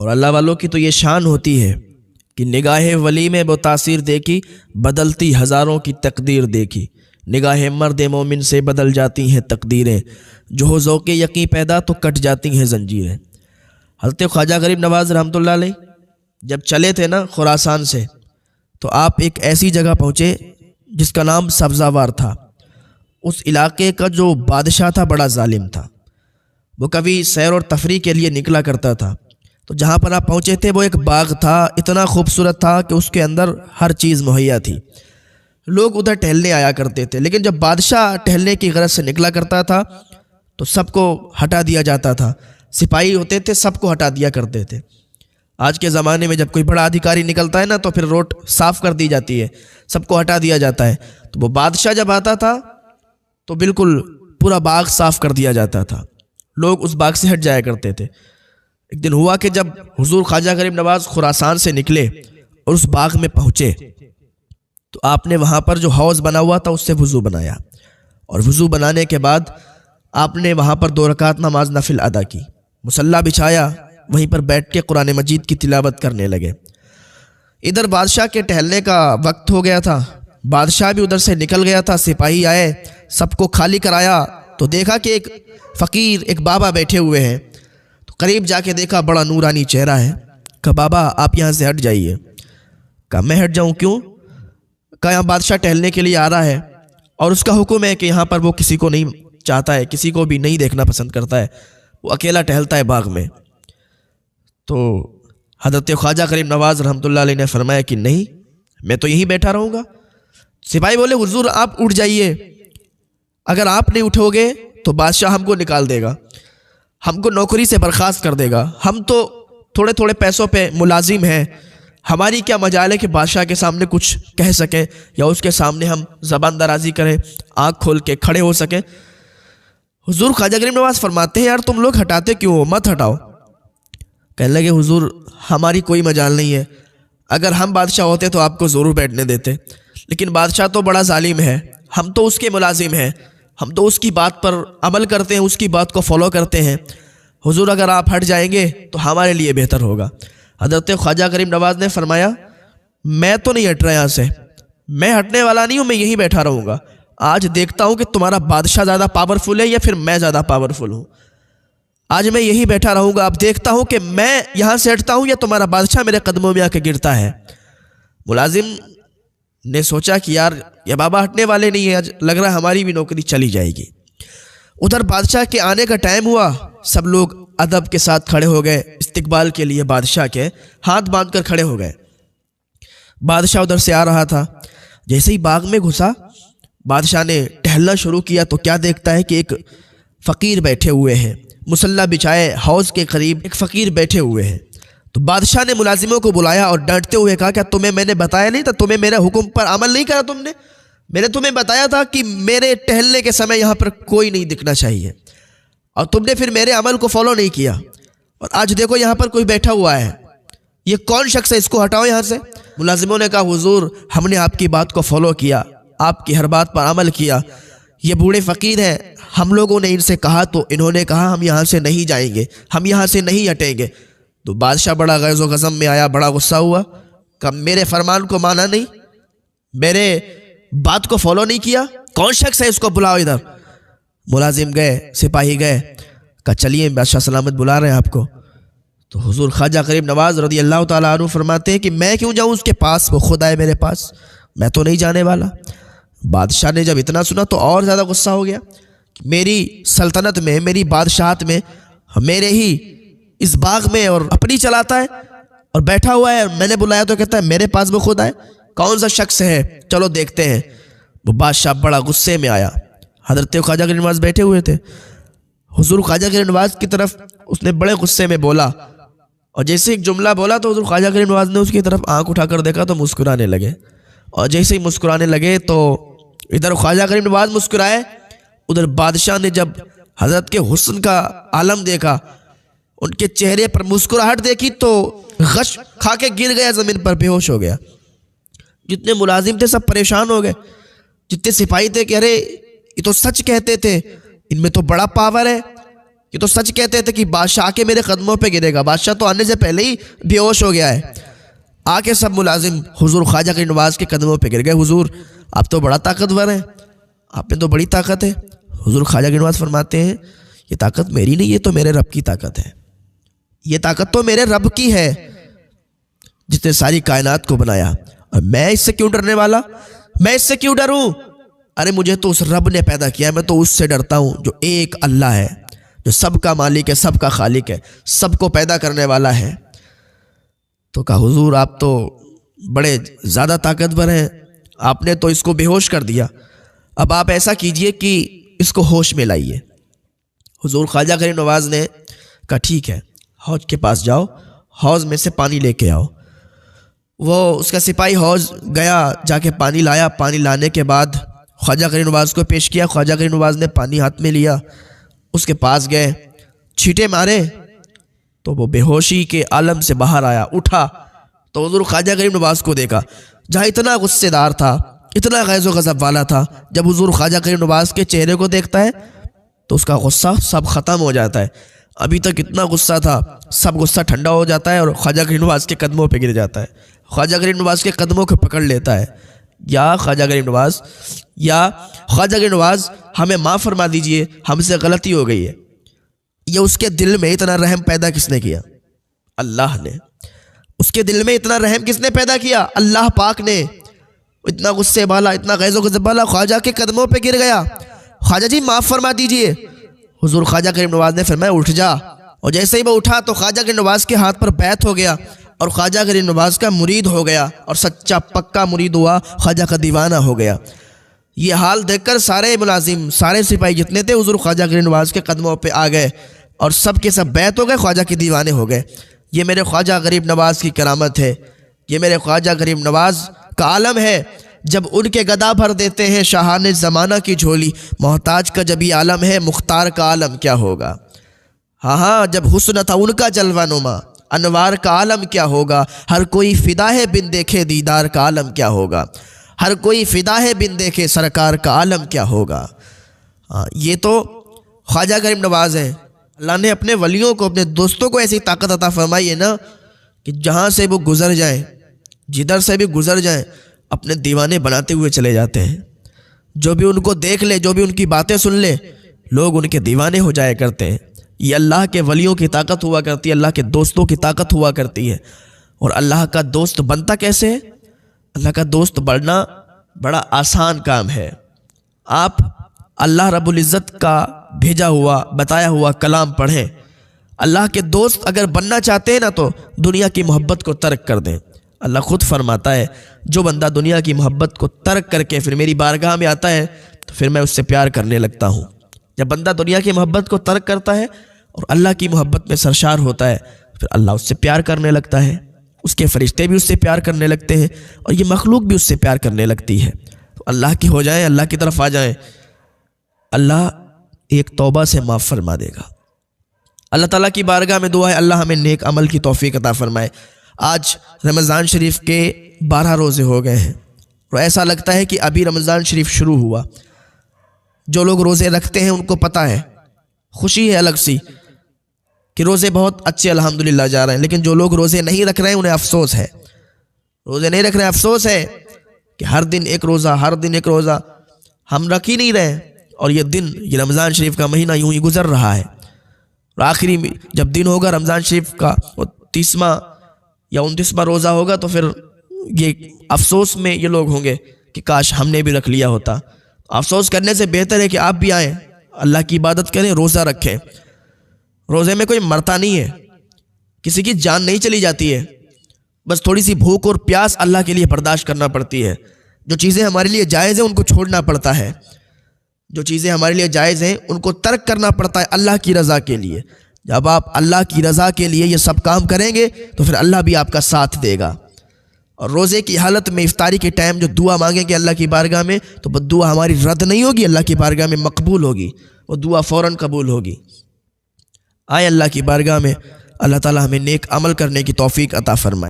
اور اللہ والوں کی تو یہ شان ہوتی ہے کہ نگاہ ولی میں وہ تاثیر دیکھی، بدلتی ہزاروں کی تقدیر دیکھی۔ نگاہ مرد مومن سے بدل جاتی ہیں تقدیریں، جو ہو ذوق یقین پیدا تو کٹ جاتی ہیں زنجیریں۔ حضرت خواجہ غریب نواز رحمۃ اللہ علیہ جب چلے تھے نا خراسان سے، تو آپ ایک ایسی جگہ پہنچے جس کا نام سبزہ وار تھا۔ اس علاقے کا جو بادشاہ تھا بڑا ظالم تھا، وہ کبھی سیر اور تفریح کے لیے نکلا کرتا تھا۔ تو جہاں پر آپ پہنچے تھے وہ ایک باغ تھا، اتنا خوبصورت تھا کہ اس کے اندر ہر چیز مہیا تھی۔ لوگ ادھر ٹہلنے آیا کرتے تھے، لیکن جب بادشاہ ٹہلنے کی غرض سے نکلا کرتا تھا تو سب کو ہٹا دیا جاتا تھا۔ سپاہی ہوتے تھے، سب کو ہٹا دیا کرتے تھے۔ آج کے زمانے میں جب کوئی بڑا ادھیکاری نکلتا ہے نا تو پھر روڈ صاف کر دی جاتی ہے، سب کو ہٹا دیا جاتا ہے۔ تو وہ بادشاہ جب آتا تھا تو بالکل پورا باغ صاف کر دیا جاتا تھا، لوگ اس باغ سے ہٹ جایا کرتے تھے۔ ایک دن ہوا کہ جب حضور خواجہ غریب نواز خراسان سے نکلے اور اس باغ میں پہنچے تو آپ نے وہاں پر جو حوض بنا ہوا تھا اس سے وضو بنایا، اور وضو بنانے کے بعد آپ نے وہاں پر 2 رکعت نماز نفل ادا کی، مصلی بچھایا، وہیں پر بیٹھ کے قرآن مجید کی تلاوت کرنے لگے۔ ادھر بادشاہ کے ٹہلنے کا وقت ہو گیا تھا، بادشاہ بھی ادھر سے نکل گیا تھا، سپاہی آئے، سب کو خالی کرایا تو دیکھا کہ ایک فقیر، ایک بابا بیٹھے ہوئے ہیں۔ تو قریب جا کے دیکھا بڑا نورانی چہرہ ہے۔ کہا بابا آپ یہاں سے ہٹ جائیے۔ کہا میں ہٹ جاؤں کیوں؟ کہا یہاں بادشاہ ٹہلنے کے لیے آ رہا ہے اور اس کا حکم ہے کہ یہاں پر وہ کسی کو نہیں چاہتا ہے، کسی کو بھی نہیں دیکھنا پسند کرتا ہے، وہ اکیلا ٹہلتا ہے باغ میں۔ تو حضرت خواجہ غریب نواز رحمۃ اللہ علیہ نے فرمایا کہ نہیں، میں تو یہیں بیٹھا رہوں گا۔ سپاہی بولے حضور آپ اٹھ جائیے، اگر آپ نہیں اٹھو گے تو بادشاہ ہم کو نکال دے گا، ہم کو نوکری سے برخاست کر دے گا، ہم تو تھوڑے تھوڑے پیسوں پہ ملازم ہیں، ہماری کیا مجال ہے کہ بادشاہ کے سامنے کچھ کہہ سکیں یا اس کے سامنے ہم زبان درازی کریں، آنکھ کھول کے کھڑے ہو سکیں۔ حضور خواجہ غریب نواز فرماتے ہیں یار تم لوگ ہٹاتے کیوں ہو، مت ہٹاؤ۔ کہنے لگے حضور ہماری کوئی مجال نہیں ہے، اگر ہم بادشاہ ہوتے تو آپ کو ضرور بیٹھنے دیتے، لیکن بادشاہ تو بڑا ظالم ہے، ہم تو اس کے ملازم ہیں، ہم تو اس کی بات پر عمل کرتے ہیں، اس کی بات کو فالو کرتے ہیں۔ حضور اگر آپ ہٹ جائیں گے تو ہمارے لیے بہتر ہوگا۔ حضرت خواجہ غریب نواز نے فرمایا میں تو نہیں ہٹ رہا یہاں سے، میں ہٹنے والا نہیں ہوں، میں یہیں بیٹھا رہوں گا۔ آج دیکھتا ہوں کہ تمہارا بادشاہ زیادہ پاورفل ہے یا پھر میں زیادہ پاورفل ہوں۔ آج میں یہیں بیٹھا رہوں گا، اب دیکھتا ہوں کہ میں یہاں سے ہٹتا ہوں یا تمہارا بادشاہ میرے قدموں میں آ کے گرتا ہے۔ ملازم نے سوچا کہ یار یہ بابا ہٹنے والے نہیں ہیں، آج لگ رہا ہے ہماری بھی نوکری چلی جائے گی۔ ادھر بادشاہ کے آنے کا ٹائم ہوا، سب لوگ ادب کے ساتھ کھڑے ہو گئے استقبال کے لیے، بادشاہ کے ہاتھ باندھ کر کھڑے ہو گئے۔ بادشاہ ادھر سے آ رہا تھا، جیسے ہی باغ میں گھسا بادشاہ نے ٹہلنا شروع کیا تو کیا دیکھتا ہے کہ ایک فقیر بیٹھے ہوئے ہیں، مصلی بچھائے حوض کے قریب ایک فقیر بیٹھے ہوئے ہیں۔ تو بادشاہ نے ملازموں کو بلایا اور ڈانٹتے ہوئے کہا کیا تمہیں میں نے بتایا نہیں تھا، تمہیں میرے حکم پر عمل نہیں کرا تم نے؟ میں نے تمہیں بتایا تھا کہ میرے ٹہلنے کے سمے یہاں پر کوئی نہیں دکھنا چاہیے، اور تم نے پھر میرے عمل کو فالو نہیں کیا، اور آج دیکھو یہاں پر کوئی بیٹھا ہوا ہے، یہ کون شخص ہے، اس کو ہٹاؤ یہاں سے۔ ملازموں نے کہا حضور ہم نے آپ کی بات کو فالو کیا، آپ کی ہر بات پر عمل کیا، یہ بوڑھے فقیر ہیں، ہم لوگوں نے ان سے کہا تو انہوں نے کہا ہم یہاں سے نہیں جائیں گے، ہم یہاں سے نہیں ہٹیں گے۔ تو بادشاہ بڑا غیظ و غضب میں آیا، بڑا غصہ ہوا کہ میرے فرمان کو مانا نہیں، میرے بات کو فالو نہیں کیا، کون شخص ہے اس کو بلاؤ ادھر۔ ملازم گئے، سپاہی گئے، کہا چلیے بادشاہ سلامت بلا رہے ہیں آپ کو۔ تو حضور خواجہ غریب نواز رضی اللہ تعالیٰ عنہ فرماتے ہیں کہ میں کیوں جاؤں اس کے پاس، وہ خود آئے میرے پاس، میں تو نہیں جانے والا۔ بادشاہ نے جب اتنا سنا تو اور زیادہ غصہ ہو گیا، میری سلطنت میں، میری بادشاہت میں، میرے ہی اس باغ میں اور اپنی چلاتا ہے اور بیٹھا ہوا ہے، میں نے بلایا تو کہتا ہے میرے پاس وہ خود آئے، کون سا شخص ہے، چلو دیکھتے ہیں۔ وہ بادشاہ بڑا غصے میں آیا، حضرت خواجہ غریب نواز بیٹھے ہوئے تھے، حضور خواجہ غریب نواز کی طرف اس نے بڑے غصے میں بولا، اور جیسے ایک جملہ بولا تو حضور خواجہ غریب نواز نے اس کی طرف آنکھ اٹھا کر دیکھا تو مسکرانے لگے، اور جیسے ہی مسکرانے لگے تو ادھر خواجہ غریب نواز مسکرائے، ادھر بادشاہ نے جب حضرت کے حسن کا عالم دیکھا، ان کے چہرے پر مسکراہٹ دیکھی تو غش کھا کے گر گیا، زمین پر بے ہوش ہو گیا۔ جتنے ملازم تھے سب پریشان ہو گئے، جتنے سپاہی تھے کہ ارے یہ تو سچ کہتے تھے، ان میں تو بڑا پاور ہے، یہ تو سچ کہتے تھے کہ بادشاہ آ کے میرے قدموں پہ گرے گا، بادشاہ تو آنے سے پہلے ہی بے ہوش ہو گیا ہے۔ آ کے سب ملازم حضور خواجہ غریب نواز کے قدموں پہ گر گئے، حضور آپ تو بڑا طاقتور ہیں، آپ میں تو بڑی طاقت ہے۔ حضور خواجہ غریب نواز فرماتے ہیں یہ طاقت میری نہیں، یہ تو میرے رب کی طاقت ہے، یہ طاقت تو میرے رب کی ہے جس نے ساری کائنات کو بنایا، اور میں اس سے کیوں ڈرنے والا، میں اس سے کیوں ڈروں؟ ارے مجھے تو اس رب نے پیدا کیا ہے، میں تو اس سے ڈرتا ہوں جو ایک اللہ ہے، جو سب کا مالک ہے، سب کا خالق ہے، سب کو پیدا کرنے والا ہے۔ تو کہا حضور آپ تو بڑے زیادہ طاقتور ہیں، آپ نے تو اس کو بے ہوش کر دیا، اب آپ ایسا کیجئے کہ اس کو ہوش میں لائیے۔ حضور خواجہ غریب نواز نے کہا ٹھیک ہے، حوض کے پاس جاؤ، حوض میں سے پانی لے کے آؤ۔ وہ اس کا سپاہی حوض گیا، جا کے پانی لایا، پانی لانے کے بعد خواجہ غریب نواز کو پیش کیا، خواجہ غریب نواز نے پانی ہاتھ میں لیا، اس کے پاس گئے، چھینٹے مارے تو وہ بے ہوشی کے عالم سے باہر آیا، اٹھا تو حضور خواجہ غریب نواز کو دیکھا، جہاں اتنا غصے دار تھا، اتنا غیظ و غضب والا تھا، جب حضور خواجہ غریب نواز کے چہرے کو دیکھتا ہے تو اس کا غصہ سب ختم ہو جاتا ہے، ابھی تک اتنا غصہ تھا سب غصہ ٹھنڈا ہو جاتا ہے اور خواجہ غریب نواز کے قدموں پہ گر جاتا ہے، خواجہ غریب نواز کے قدموں کو پکڑ لیتا ہے، یا خواجہ غریب نواز، یا خواجہ غریب نواز ہمیں معاف فرما دیجئے، ہم سے غلطی ہو گئی ہے۔ یہ اس کے دل میں اتنا رحم پیدا کس نے کیا؟ اللہ نے۔ اس کے دل میں اتنا رحم کس نے پیدا کیا؟ اللہ پاک نے۔ اتنا غصے والا، اتنا غیظ و غضب والا خواجہ کے قدموں پہ گر گیا، خواجہ جی معاف فرما دیجئے۔ حضور خواجہ غریب نواز نے فرمایا اٹھ جا، اور جیسے ہی وہ اٹھا تو خواجہ غریب نواز کے ہاتھ پر بیعت ہو گیا اور خواجہ غریب نواز کا مرید ہو گیا، اور سچا پکا مرید ہوا، خواجہ کا دیوانہ ہو گیا۔ یہ حال دیکھ کر سارے ملازم، سارے سپاہی جتنے تھے حضور خواجہ غریب نواز کے قدموں پہ آ گئے اور سب کے سب بیعت ہو گئے، خواجہ کے دیوانے ہو گئے۔ یہ میرے خواجہ غریب نواز کی کرامت ہے، یہ میرے خواجہ غریب نواز کا عالم ہے۔ جب ان کے گدا بھر دیتے ہیں شاہان زمانہ کی جھولی، محتاج کا جب یہ عالم ہے، مختار کا عالم کیا ہوگا؟ ہاں جب حسن تھا ان کا جلوہ نما، انوار کا عالم کیا ہوگا؟ ہر کوئی فدا ہے بن دیکھے دیدار کا عالم کیا ہوگا؟ ہر کوئی فدا ہے بن دیکھے سرکار کا عالم کیا ہوگا؟ یہ تو خواجہ غریب نواز ہیں۔ اللہ نے اپنے ولیوں کو، اپنے دوستوں کو ایسی طاقت عطا فرمائی ہے نا کہ جہاں سے وہ گزر جائیں، جدھر سے بھی گزر جائیں، اپنے دیوانے بناتے ہوئے چلے جاتے ہیں۔ جو بھی ان کو دیکھ لے، جو بھی ان کی باتیں سن لے، لوگ ان کے دیوانے ہو جایا کرتے ہیں۔ یہ اللہ کے ولیوں کی طاقت ہوا کرتی ہے، اللہ کے دوستوں کی طاقت ہوا کرتی ہے۔ اور اللہ کا دوست بنتا کیسے ہے؟ اللہ کا دوست بننا بڑا آسان کام ہے۔ آپ اللہ رب العزت کا بھیجا ہوا، بتایا ہوا کلام پڑھیں۔ اللہ کے دوست اگر بننا چاہتے ہیں نا تو دنیا کی محبت کو ترک کر دیں۔ اللہ خود فرماتا ہے جو بندہ دنیا کی محبت کو ترک کر کے پھر میری بارگاہ میں آتا ہے تو پھر میں اس سے پیار کرنے لگتا ہوں۔ جب بندہ دنیا کی محبت کو ترک کرتا ہے اور اللہ کی محبت میں سرشار ہوتا ہے پھر اللہ اس سے پیار کرنے لگتا ہے، اس کے فرشتے بھی اس سے پیار کرنے لگتے ہیں اور یہ مخلوق بھی اس سے پیار کرنے لگتی ہے۔ تو اللہ کی ہو جائیں، اللہ کی طرف آ جائیں، اللہ ایک توبہ سے معاف فرما دے گا۔ اللہ تعالیٰ کی بارگاہ میں دعا ہے اللہ ہمیں نیک عمل کی توفیق عطا فرمائے۔ آج رمضان شریف کے 12 روزے ہو گئے ہیں اور ایسا لگتا ہے کہ ابھی رمضان شریف شروع ہوا۔ جو لوگ روزے رکھتے ہیں ان کو پتہ ہے، خوشی ہے الگ سی کہ روزے بہت اچھے الحمدللہ جا رہے ہیں، لیکن جو لوگ روزے نہیں رکھ رہے ہیں انہیں افسوس ہے۔ روزے نہیں رکھ رہے ہیں، افسوس ہے کہ ہر دن ایک روزہ، ہر دن ایک روزہ ہم رکھ ہی نہیں رہے، اور یہ دن، یہ رمضان شریف کا مہینہ یوں ہی گزر رہا ہے۔ اور آخری میں جب دن ہوگا رمضان شریف کا 30واں یا 29واں روزہ ہوگا تو پھر یہ افسوس میں یہ لوگ ہوں گے کہ کاش ہم نے بھی رکھ لیا ہوتا۔ افسوس کرنے سے بہتر ہے کہ آپ بھی آئیں، اللہ کی عبادت کریں، روزہ رکھیں۔ روزے میں کوئی مرتا نہیں ہے، کسی کی جان نہیں چلی جاتی ہے، بس تھوڑی سی بھوک اور پیاس اللہ کے لیے برداشت کرنا پڑتی ہے۔ جو چیزیں ہمارے لیے جائز ہیں ان کو چھوڑنا پڑتا ہے، جو چیزیں ہمارے لیے جائز ہیں ان کو ترک کرنا پڑتا ہے اللہ کی رضا کے لیے۔ جب آپ اللہ کی رضا کے لیے یہ سب کام کریں گے تو پھر اللہ بھی آپ کا ساتھ دے گا۔ اور روزے کی حالت میں افطاری کے ٹائم جو دعا مانگیں گے اللہ کی بارگاہ میں تو وہ دعا ہماری رد نہیں ہوگی، اللہ کی بارگاہ میں مقبول ہوگی، وہ دعا فوراً قبول ہوگی۔ آئے اللہ کی بارگاہ میں، اللہ تعالی ہمیں نیک عمل کرنے کی توفیق عطا فرمائے۔